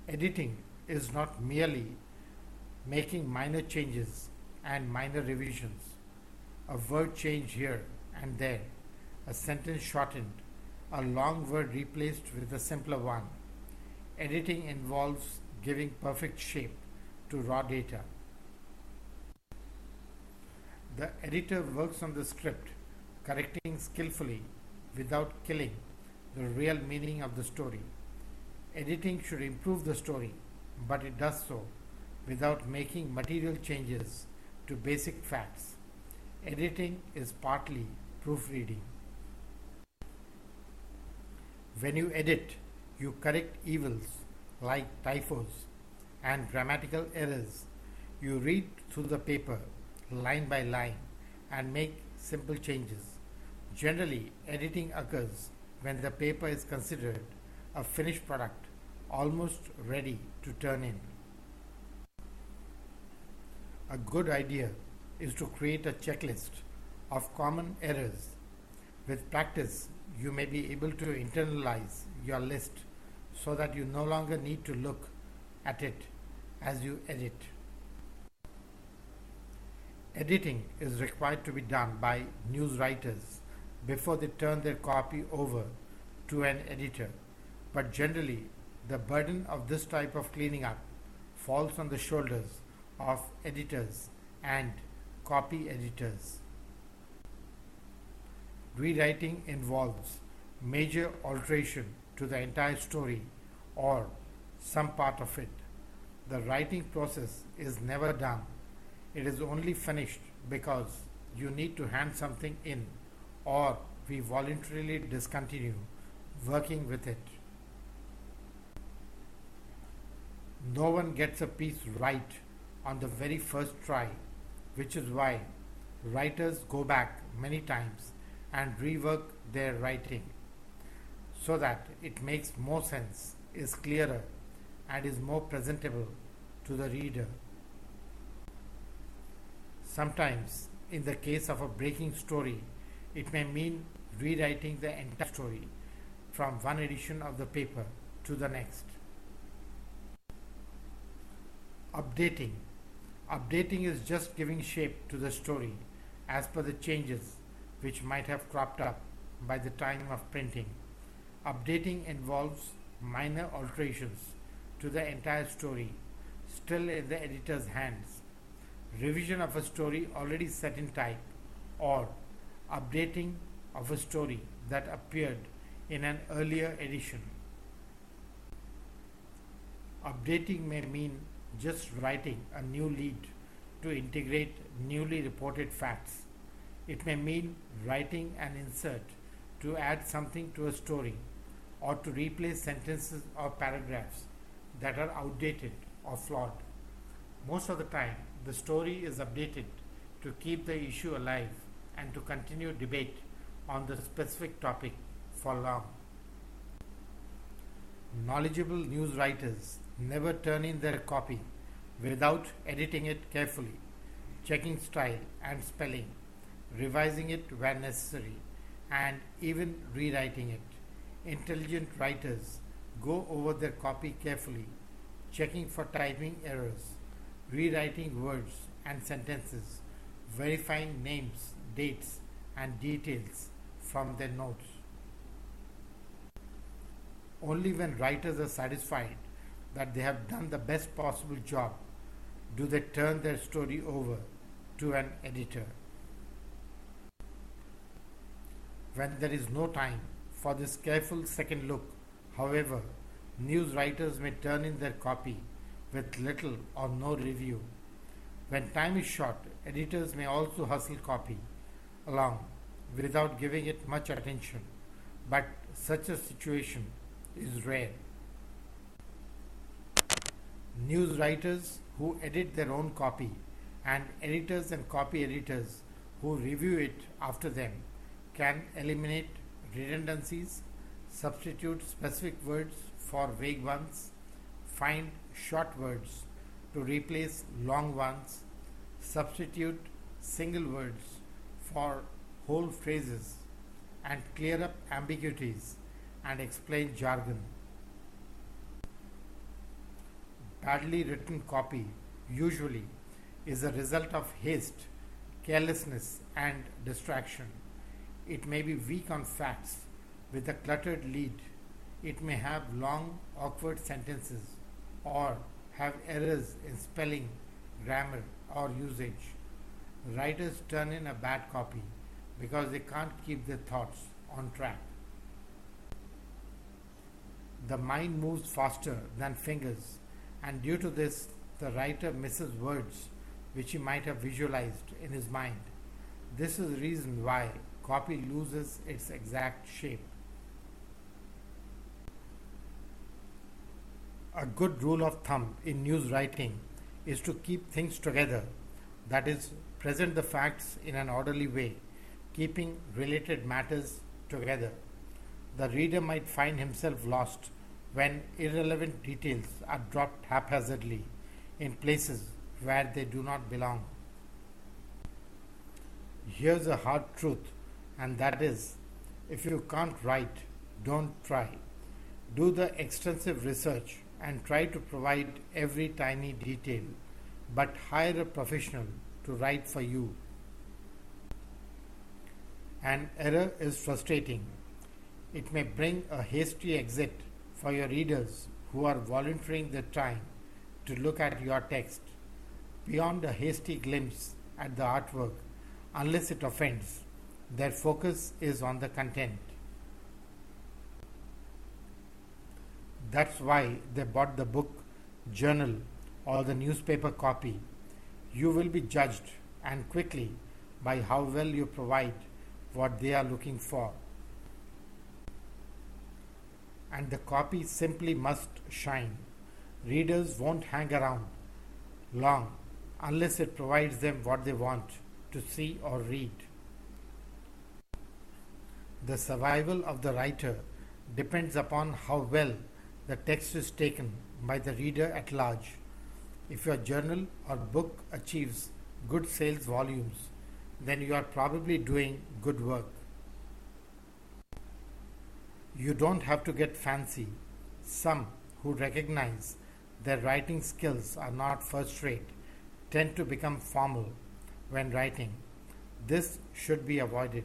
Editing is not merely making minor changes and minor revisions, a word change here and there, a sentence shortened, a long word replaced with a simpler one. Editing involves giving perfect shape to raw data. The editor works on the script, correcting skillfully without killing the real meaning of the story. Editing should improve the story, but it does so without making material changes to basic facts. Editing is partly proofreading. When you edit, you correct evils like typos and grammatical errors. You read through the paper line by line and make simple changes. Generally, editing occurs when the paper is considered a finished product, almost ready to turn in. A good idea is to create a checklist of common errors. With practice, you may be able to internalize your list so that you no longer need to look at it as you edit. Editing is required to be done by news writers before they turn their copy over to an editor, but generally the burden of this type of cleaning up falls on the shoulders of editors and copy editors. Rewriting involves major alteration to the entire story or some part of it. The writing process is never done. It is only finished because you need to hand something in or we voluntarily discontinue working with it. No one gets a piece right on the very first try, which is why writers go back many times and rework their writing so that it makes more sense, is clearer, and is more presentable to the reader. Sometimes, in the case of a breaking story, it may mean rewriting the entire story from one edition of the paper to the next. Updating. Updating is just giving shape to the story as per the changes which might have cropped up by the time of printing. Updating involves minor alterations to the entire story, still in the editor's hands. Revision of a story already set in type, or updating of a story that appeared in an earlier edition. Updating may mean just writing a new lead to integrate newly reported facts. It may mean writing an insert to add something to a story or to replace sentences or paragraphs that are outdated or flawed. Most of the time, the story is updated to keep the issue alive and to continue debate on the specific topic for long. Knowledgeable news writers never turn in their copy without editing it carefully, checking style and spelling, revising it where necessary, and even rewriting it. Intelligent writers go over their copy carefully, checking for typing errors, rewriting words and sentences, verifying names, dates, and details from their notes. Only when writers are satisfied that they have done the best possible job do they turn their story over to an editor. When there is no time for this careful second look, however, news writers may turn in their copy with little or no review. When time is short, editors may also hustle copy along without giving it much attention, but such a situation is rare. News writers who edit their own copy and editors and copy editors who review it after them can eliminate redundancies, substitute specific words for vague ones, find short words to replace long ones, substitute single words for whole phrases, and clear up ambiguities and explain jargon. badly written copy usually is a result of haste, carelessness, and distraction. It may be weak on facts with a cluttered lead. It may have long, awkward sentences or have errors in spelling, grammar, or usage. Writers turn in a bad copy because they can't keep their thoughts on track. The mind moves faster than fingers, and due to this, the writer misses words which he might have visualized in his mind. This is the reason why copy loses its exact shape. A good rule of thumb in news writing is to keep things together, that is, present the facts in an orderly way, keeping related matters together. The reader might find himself lost when irrelevant details are dropped haphazardly in places where they do not belong. Here's a hard truth, and that is if you can't write, don't try. Do the extensive research and try to provide every tiny detail, but hire a professional to write for you. An error is frustrating. It may bring a hasty exit for your readers who are volunteering their time to look at your text. Beyond a hasty glimpse at the artwork, unless it offends, their focus is on the content. That's why they bought the book, journal, or the newspaper copy. You will be judged, and quickly, by how well you provide what they are looking for. And the copy simply must shine. Readers won't hang around long unless it provides them what they want to see or read. The survival of the writer depends upon how well the text is taken by the reader at large. If your journal or book achieves good sales volumes, then you are probably doing good work. You don't have to get fancy. Some who recognize their writing skills are not first rate tend to become formal when writing. This should be avoided.